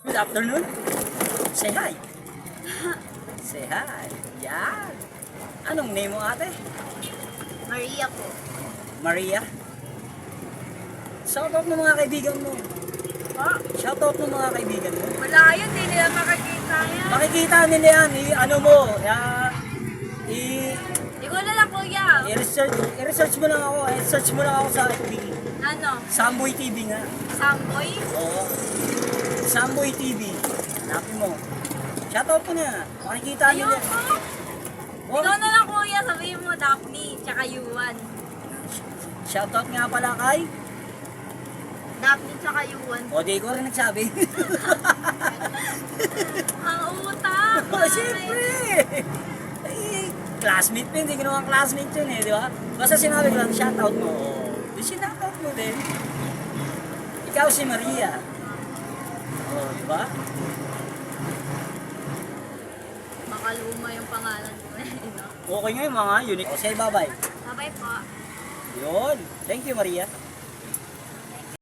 Good afternoon. Say hi. Say hi. Yan. Anong name mo ate? Maria po. Maria? Shoutout ng mga kaibigan mo. Oh, Shoutout ng mga kaibigan mo. wala yun, hindi nila makakita yan. Makikita nila yan. Ano mo. Hindi ko na lang kuya. I-research mo lang ako. I-search mo lang ako sa FB. Ano? Samboy TV nga. Samboy? Oo. Samboy TV. Hanapin mo. Shoutout ko na. Makikita nila. Ayoko. Oh, Ikaw na lang kuya, sabihin mo Daphne, tsaka Yuan. shoutout nga pala kay. Daphne tsaka Yuan. O, di ko rin nagsabi. Ang utak! Oh, siyempre! Eh, classmate mo, hindi ko naman classmate yun eh, di ba? Basta sinabi ko lang, shoutout mo. Di shoutout mo din. Ikaw si Maria. O, di ba? Makaluma yung pangalan ko eh, no? Okay nga yung mga unique. O, say bye-bye. Bye-bye po. Yun. Thank you, Maria.